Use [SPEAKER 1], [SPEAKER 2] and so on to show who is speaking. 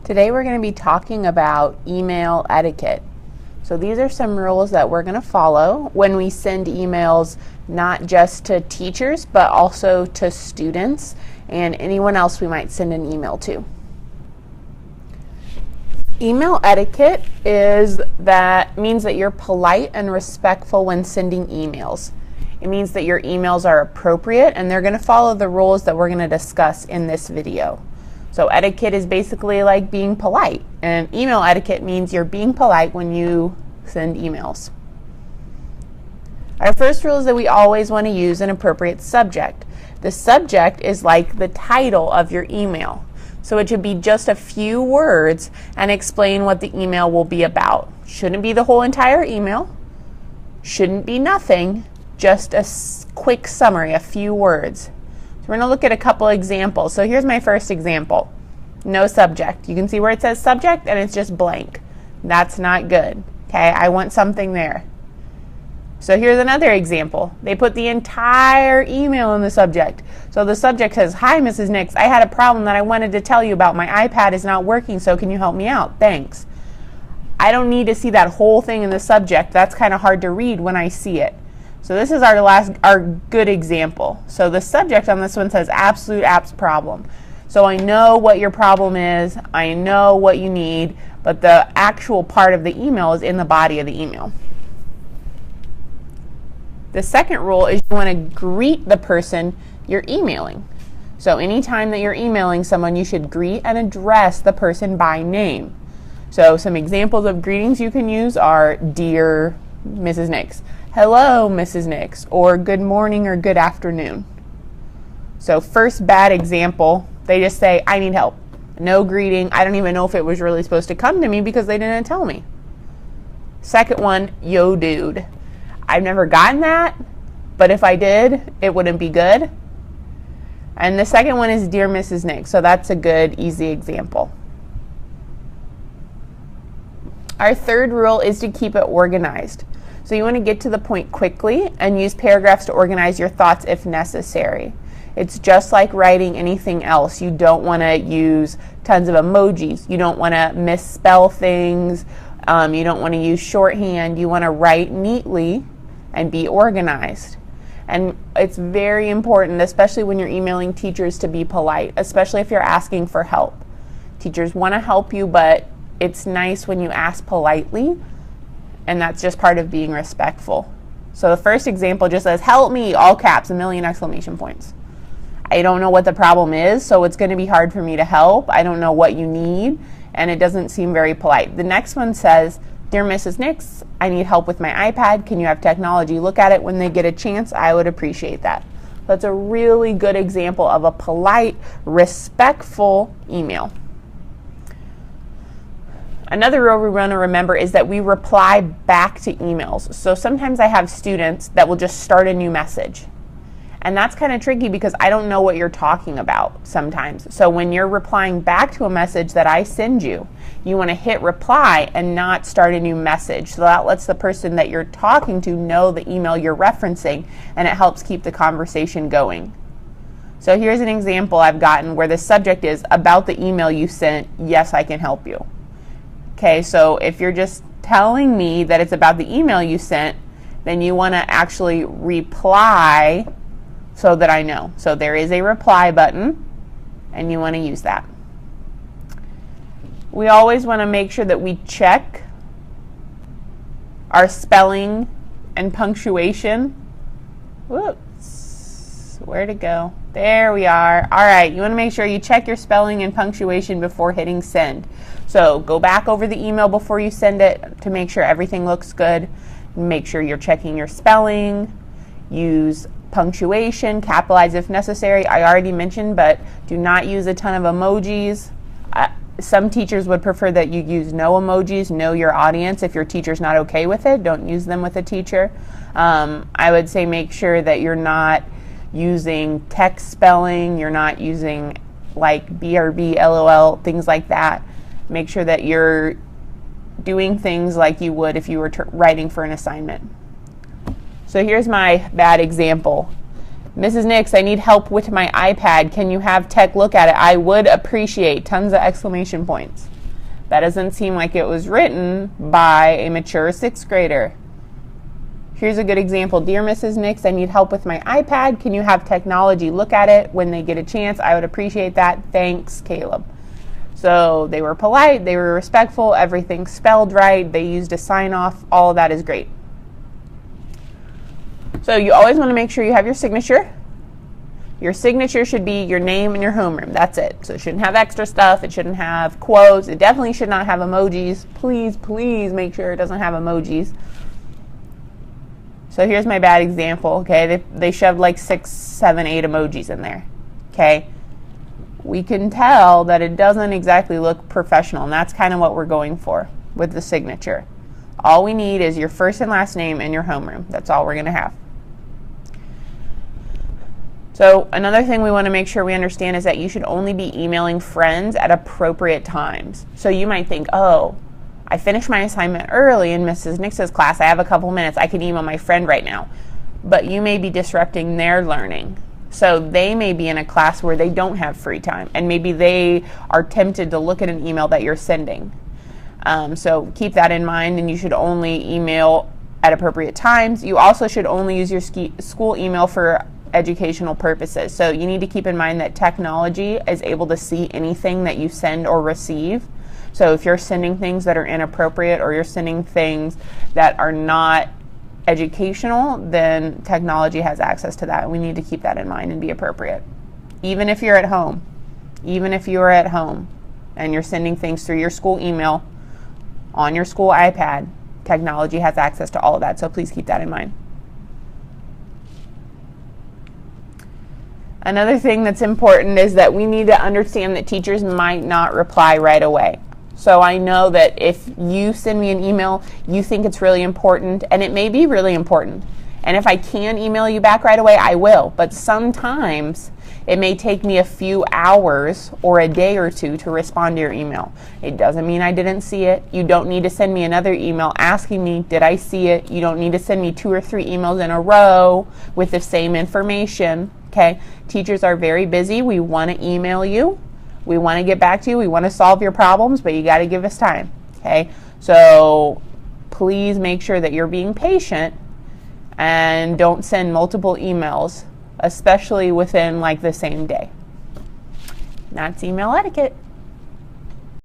[SPEAKER 1] Today we're going to be talking about email etiquette. So these are some rules that we're going to follow when we send emails, not just to teachers, but also to students and anyone else we might send an email to. Email etiquette means that you're polite and respectful when sending emails. It means that your emails are appropriate and they're going to follow the rules that we're going to discuss in this video. So etiquette is basically like being polite, and email etiquette means you're being polite when you send emails. Our first rule is that we always want to use an appropriate subject. The subject is like the title of your email. So it should be just a few words and explain what the email will be about. Shouldn't be the whole entire email. Shouldn't be nothing, just a quick summary, a few words. So we're going to look at a couple examples. So here's my first example. No subject. You can see where it says subject and it's just blank. That's not good. Okay, I want something there. So here's another example. They put the entire email in the subject. So the subject says, "Hi, Mrs. Nix. I had a problem that I wanted to tell you about. My iPad is not working, so can you help me out? Thanks." I don't need to see that whole thing in the subject. That's kind of hard to read when I see it. So this is our good example. So the subject on this one says absolute apps problem. So I know what your problem is, I know what you need, but the actual part of the email is in the body of the email. The second rule is you want to greet the person you're emailing. So anytime that you're emailing someone, you should greet and address the person by name. So some examples of greetings you can use are "Dear Mrs. Nix," "Hello, Mrs. Nix," or "Good morning" or "Good afternoon." So first bad example, they just say, "I need help." No greeting. I don't even know if it was really supposed to come to me because they didn't tell me. Second one, "Yo, dude." I've never gotten that, but if I did, it wouldn't be good. And the second one is "Dear Mrs. Nix," so that's a good, easy example. Our third rule is to keep it organized. So you want to get to the point quickly and use paragraphs to organize your thoughts if necessary. It's just like writing anything else. You don't want to use tons of emojis. You don't want to misspell things. You don't want to use shorthand. You want to write neatly and be organized. And it's very important, especially when you're emailing teachers, to be polite, especially if you're asking for help. Teachers want to help you, but it's nice when you ask politely, and that's just part of being respectful. So the first example just says, "Help me," all caps, 1,000,000 exclamation points. I don't know what the problem is, so it's going to be hard for me to help. I don't know what you need, and it doesn't seem very polite. The next one says, "Dear Mrs. Nix, I need help with my iPad. Can you have technology look at it when they get a chance? I would appreciate that." That's a really good example of a polite, respectful email. Another rule we want to remember is that we reply back to emails. So sometimes I have students that will just start a new message. And that's kind of tricky because I don't know what you're talking about sometimes. So when you're replying back to a message that I send you, you want to hit reply and not start a new message. So that lets the person that you're talking to know the email you're referencing, and it helps keep the conversation going. So here's an example I've gotten where the subject is "About the email you sent, yes, I can help you." Okay, so if you're just telling me that it's about the email you sent, then you want to actually reply so that I know. So there is a reply button, and you want to use that. We always want to make sure that we check our spelling and punctuation. Whoops, where'd it go? There we are. All right, you want to make sure you check your spelling and punctuation before hitting send. So go back over the email before you send it to make sure everything looks good. Make sure you're checking your spelling. Use punctuation, capitalize if necessary. I already mentioned, but do not use a ton of emojis. Some teachers would prefer that you use no emojis. Know your audience. If your teacher's not okay with it, don't use them with a teacher. I would say make sure that you're not using text spelling. You're not using like BRB, LOL, things like that. Make sure that you're doing things like you would if you were writing for an assignment. So here's my bad example. "Mrs. Nix, I need help with my iPad. Can you have tech look at it? I would appreciate," tons of exclamation points. That doesn't seem like it was written by a mature 6th grader. Here's a good example. Dear Mrs. Nix, I need help with my iPad. Can you have technology look at it when they get a chance? I would appreciate that. Thanks, Caleb. So they were polite, they were respectful, everything spelled right, they used a sign-off. All of that is great. So you always want to make sure you have your signature. Your signature should be your name and your homeroom. That's it. So it shouldn't have extra stuff. It shouldn't have quotes. It definitely should not have emojis. Please, please make sure it doesn't have emojis. So here's my bad example, okay? They shoved like 6, 7, 8 emojis in there, okay? We can tell that it doesn't exactly look professional, and that's kind of what we're going for with the signature. All we need is your first and last name and your homeroom. That's all we're going to have. So another thing we want to make sure we understand is that you should only be emailing friends at appropriate times. So you might think, oh, I finished my assignment early in Mrs. Nix's class. I have a couple minutes. I can email my friend right now. But you may be disrupting their learning. So they may be in a class where they don't have free time, and maybe they are tempted to look at an email that you're sending. So keep that in mind, and you should only email at appropriate times. You also should only use your school email for educational purposes. So you need to keep in mind that technology is able to see anything that you send or receive. So if you're sending things that are inappropriate or you're sending things that are not educational, then technology has access to that. We need to keep that in mind and be appropriate. Even if you're at home, and you're sending things through your school email on your school iPad, technology has access to all of that. So please keep that in mind. Another thing that's important is that we need to understand that teachers might not reply right away. So I know that if you send me an email, you think it's really important, and it may be really important. And if I can email you back right away, I will. But sometimes it may take me a few hours or a day or two to respond to your email. It doesn't mean I didn't see it. You don't need to send me another email asking me, did I see it? You don't need to send me 2 or 3 emails in a row with the same information. Okay? Teachers are very busy. We want to email you. We want to get back to you. We want to solve your problems, but you got to give us time. Okay? So please make sure that you're being patient and don't send multiple emails, especially within like the same day. That's email etiquette.